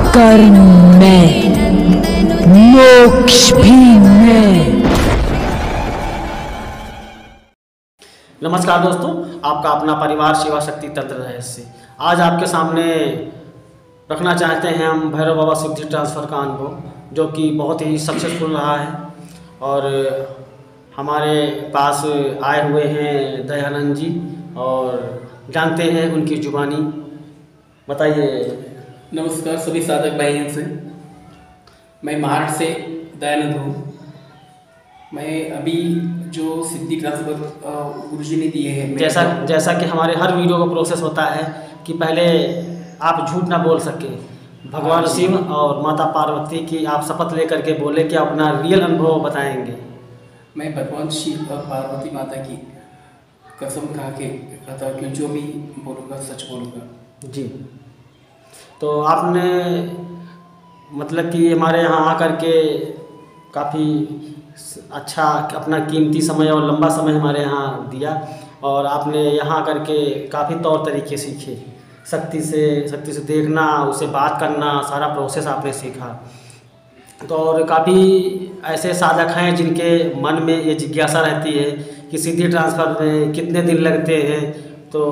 कर्म में, मोक्ष भी में। नमस्कार दोस्तों, आपका अपना परिवार सेवा शक्ति तंत्र रहस्य आज आपके सामने रखना चाहते हैं हम भैरव बाबा सिद्धि ट्रांसफ़र का अनुभव, जो कि बहुत ही सक्सेसफुल रहा है। और हमारे पास आए हुए हैं दयानंद जी, और जानते हैं उनकी जुबानी। बताइए। नमस्कार सभी साधक भाइयों से। मैं महाराष्ट्र से दयानंद हूँ। मैं अभी जो सिद्धि ट्रांसफ़र गुरुजी ने दिए हैं, जैसा कि हमारे हर वीडियो का प्रोसेस होता है कि पहले आप झूठ ना बोल सके, भगवान शिव और माता पार्वती की आप शपथ लेकर के बोले कि अपना रियल अनुभव बताएंगे। मैं भगवान शिव और पार्वती माता की कसम खा के कहता कि जो भी बोलूँगा सच बोलूँगा जी। तो आपने मतलब कि हमारे यहाँ आकर के काफ़ी अच्छा अपना कीमती समय और लंबा समय हमारे यहाँ दिया, और आपने यहाँ आकर के काफ़ी तौर तरीके सीखे। शक्ति से देखना, उसे बात करना, सारा प्रोसेस आपने सीखा। तो और काफ़ी ऐसे साधक हैं जिनके मन में ये जिज्ञासा रहती है कि सिद्धि ट्रांसफ़र में कितने दिन लगते हैं। तो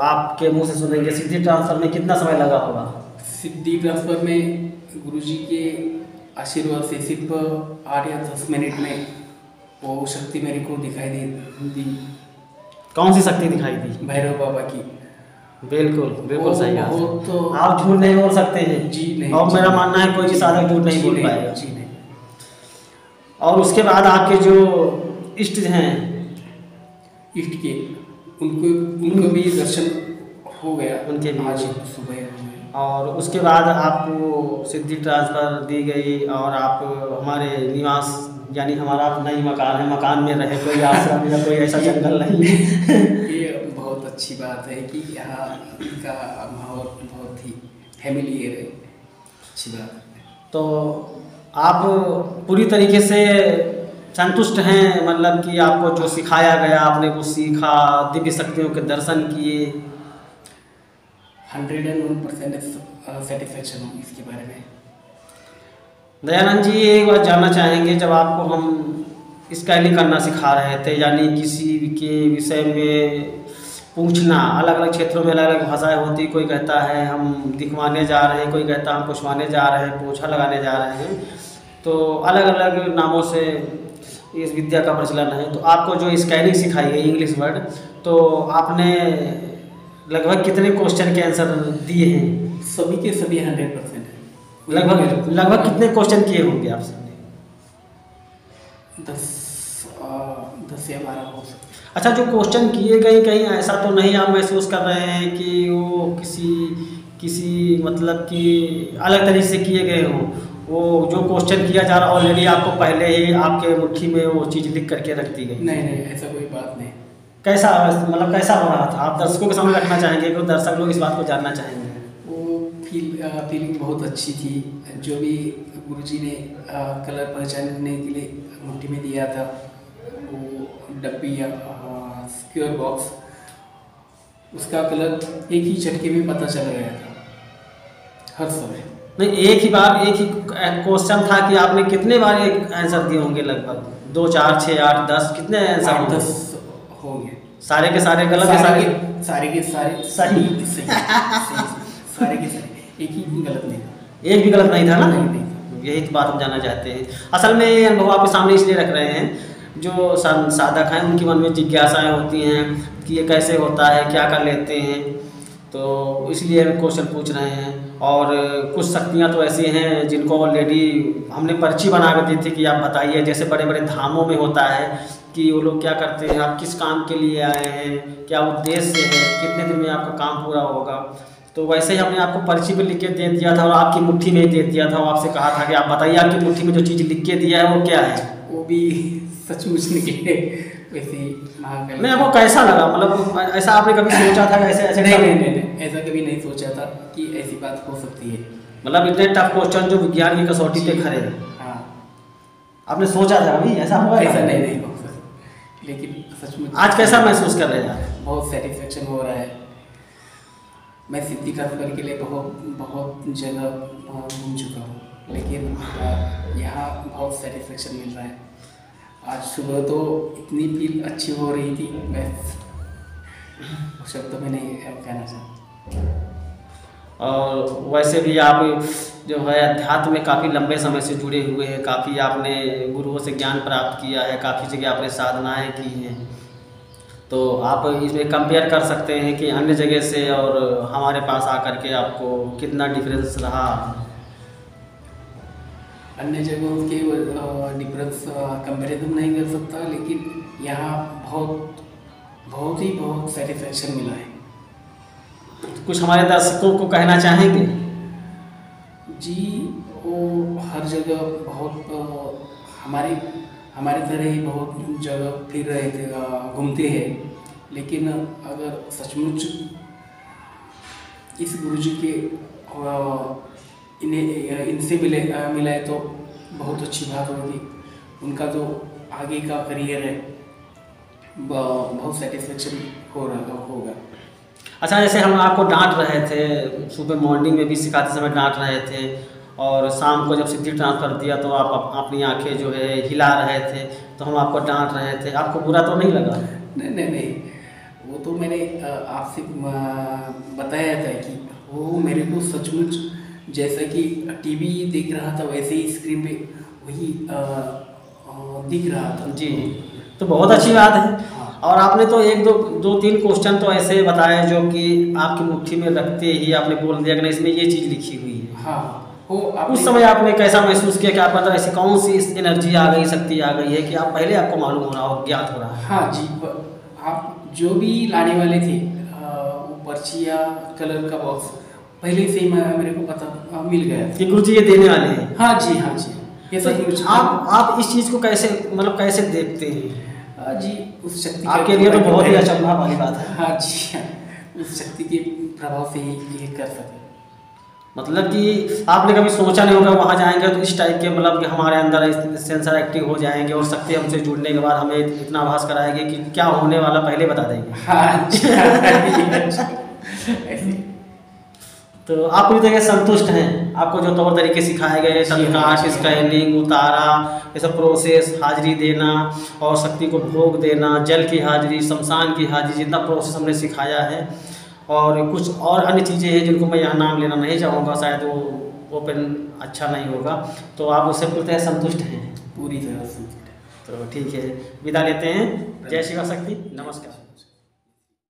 आपके मुंह से सुनेंगे सिद्धि ट्रांसफ़र में कितना समय लगा होगा। सिद्धि ट्रांसफ़र में गुरुजी के आशीर्वाद से सिर्फ 8 या 10 मिनट में वो शक्ति मेरे को दिखाई दी। कौन सी शक्ति दिखाई दी? भैरव बाबा की। बिल्कुल सही बात। तो आप झूठ नहीं बोल सकते हैं जी नहीं। और मेरा मानना है कोई भी साधक झूठ नहीं बोल पाएगा जी नहीं। और उसके बाद आपके जो इष्ट हैं, इष्ट के उनको भी दर्शन हो गया उनके भी आज सुबह। और उसके बाद आपको सिद्धि ट्रांसफ़र दी गई और आप हमारे निवास यानी हमारा नई मकान है, मकान में रहे, कोई आश्रम या कोई ऐसा जंगल नहीं। ये बहुत अच्छी बात है कि यहाँ का माहौल बहुत ही फैमिलियर है, अच्छी बात है। तो आप पूरी तरीके से संतुष्ट हैं, मतलब कि आपको जो सिखाया गया आपने कुछ सीखा, दिव्य शक्तियों के दर्शन किए? 101% सेटिस्फेक्शन हूँ इसके बारे में। दयानंद जी, एक बात जानना चाहेंगे, जब आपको हम स्कैनिंग करना सिखा रहे थे, यानी किसी के विषय में पूछना, अलग अलग क्षेत्रों में अलग अलग भाषाएं होती, कोई कहता है हम दिखवाने जा रहे हैं, कोई कहता है हम पुछवाने जा रहे हैं, पोछा लगाने जा रहे हैं, तो अलग अलग नामों से इस विद्या का प्रचलन है। तो आपको जो स्कैनिंग सिखाई है इंग्लिश वर्ड, तो आपने लगभग कितने क्वेश्चन के आंसर दिए हैं? सभी के सभी 100% है। लगभग कितने क्वेश्चन किए होंगे आप सबने? 10 या 12 हो सकते। अच्छा, जो क्वेश्चन किए गए, कहीं ऐसा तो नहीं आप महसूस कर रहे हैं कि वो किसी मतलब कि अलग तरीके से किए गए हों? वो जो क्वेश्चन किया जा रहा ऑलरेडी आपको पहले ही आपके मुट्ठी में वो चीज़ लिख करके रख दी गई? नहीं, ऐसा कोई बात नहीं। कैसा मतलब कैसा हो रहा था? आप दर्शकों के सामने रखना चाहेंगे कि दर्शक लोग इस बात को जानना चाहेंगे। वो फीलिंग बहुत अच्छी थी। जो भी गुरुजी ने कलर पहचानने के लिए मुट्ठी में दिया था, वो डब्बी या सिक्योर बॉक्स, उसका कलर एक ही झटके में पता चल गया था हर समय। नहीं, एक ही बार एक ही क्वेश्चन था कि आपने कितने बार एक आंसर दिए होंगे? लगभग 2, 4, 6, 8, 10 कितने आंसर? 10 होंगे। सारे के सारे गलत? सारे के सारे सही। सारे के सारे, एक ही गलत नहीं था। एक भी गलत नहीं था ना? नहीं। यही तो बात हम जानना चाहते हैं। असल में ये अनुभव आपके सामने इसलिए रख रहे हैं, जो साधक हैं उनके मन में जिज्ञासाएं होती हैं कि ये कैसे होता है, क्या कर लेते हैं, तो इसलिए हम क्वेश्चन पूछ रहे हैं। और कुछ शक्तियाँ तो ऐसी हैं जिनको ऑलरेडी हमने पर्ची बना कर दी थी कि आप बताइए। जैसे बड़े बड़े धामों में होता है कि वो लोग क्या करते हैं, आप किस काम के लिए आए हैं, क्या उद्देश्य है, कितने दिन में आपका काम पूरा होगा, तो वैसे ही हमने आपको पर्ची पे लिख के दे दिया था और आपकी मुट्ठी में ही दे दिया था। वो आपसे कहा था कि आप बताइए आपकी मुट्ठी में जो चीज़ लिख के दिया है वो क्या है। वो भी सचमुच निकले वैसे ही। नहीं, आपको कैसा लगा? मतलब ऐसा आपने कभी सोचा था? ऐसे नहीं, ऐसा कभी नहीं सोचा था कि ऐसी बात हो सकती है। मतलब इतने टफ क्वेश्चन जो विज्ञान की कसौटी पे खड़े हैं। हाँ, आपने सोचा था कभी ऐसा होगा? ऐसा नहीं हो सकता, लेकिन सचमुच। आज कैसा महसूस कर रहे हैं आप? बहुत सेटिस्फेक्शन हो रहा है। मैं सिद्धि का सफर के लिए बहुत जगह घूम चुका हूँ, लेकिन यहाँ बहुत सेटिस्फेक्शन मिल रहा है। आज सुबह तो इतनी फील अच्छी हो रही थी, मैं शब्द में नहीं कहना चाहता। और वैसे भी आप जो है अध्यात्म में काफ़ी लंबे समय से जुड़े हुए हैं, काफ़ी आपने गुरुओं से ज्ञान प्राप्त किया है, काफ़ी जगह आपने साधनाएं की हैं, तो आप इसमें कंपेयर कर सकते हैं कि अन्य जगह से और हमारे पास आकर के आपको कितना डिफरेंस रहा। अन्य जगहों के डिफरेंस कंपेरिजन नहीं कर सकता, लेकिन यहाँ बहुत सेटिस्फेक्शन मिला है। कुछ हमारे दर्शकों को कहना चाहेंगे? जी, वो हर जगह बहुत हमारे तरह ही बहुत जगह फिर रहे थे, घूमते हैं, लेकिन अगर सचमुच इस गुरुजी के इनसे मिलाए तो बहुत अच्छी बात होगी। उनका जो आगे का करियर है बहुत सेटिस्फेक्शन होगा। अच्छा, जैसे हम आपको डांट रहे थे, सुबह मॉर्निंग में भी सिखाते समय डांट रहे थे, और शाम को जब सिद्धि ट्रांसफ़र दिया तो आप अपनी आंखें जो है हिला रहे थे, तो हम आपको डांट रहे थे, आपको बुरा तो नहीं लगा? नहीं, वो तो मैंने आपसे बताया था कि वो मेरे को सचमुच जैसा कि टीवी देख रहा था वैसे ही स्क्रीन पे वही दिख रहा था। जी, तो बहुत अच्छी बात है। और आपने तो एक दो तीन क्वेश्चन तो ऐसे बताए जो कि आपकी मुट्ठी में रखते ही आपने बोल दिया कि नहीं इसमें ये चीज़ लिखी हुई है। हाँ, उस समय आपने कैसा महसूस किया कि आपके अंदर ऐसी कौन सी एनर्जी आ गई, शक्ति आ गई है कि आप पहले आपको मालूम हो रहा हो, ज्ञात हो रहा है? हाँ जी, आप जो भी लाने वाले थे वो पर्ची या कलर का बॉक्स पहले से ही मेरे को पता मिल गया कि गुरुजी ये देने वाले हैं। हाँ जी, ये सही कुछ। आप इस चीज़ को कैसे देखते हैं? जी, उस शक्ति आपके लिए तो बहुत ही अचंभा वाली बात है। हाँ जी, उस शक्ति के प्रभाव से ही ये कर सके। मतलब कि आपने कभी सोचा नहीं होगा वहाँ जाएंगे तो इस टाइप के मतलब कि हमारे अंदर सेंसर एक्टिव हो जाएंगे और शक्ति हमसे जुड़ने के बाद हमें इतना आभास कराएगी कि क्या होने वाला पहले बता देंगे। हाँ तो आप पूरी तरह संतुष्ट हैं? आपको जो तौर तरीके सिखाए गए, तत्काश, स्कैनिंग, उतारा, ये सब प्रोसेस, हाजिरी देना और शक्ति को भोग देना, जल की हाजिरी, शमशान की हाजिरी, जितना प्रोसेस हमने सिखाया है, और कुछ और अन्य चीज़ें हैं जिनको मैं यहाँ नाम लेना नहीं चाहूँगा, शायद वो ओपन अच्छा नहीं होगा, तो आप उससे पूरी तरह संतुष्ट हैं? पूरी तरह संतुष्ट। तो ठीक है, विदा लेते हैं। जय शिवा शक्ति, नमस्कार।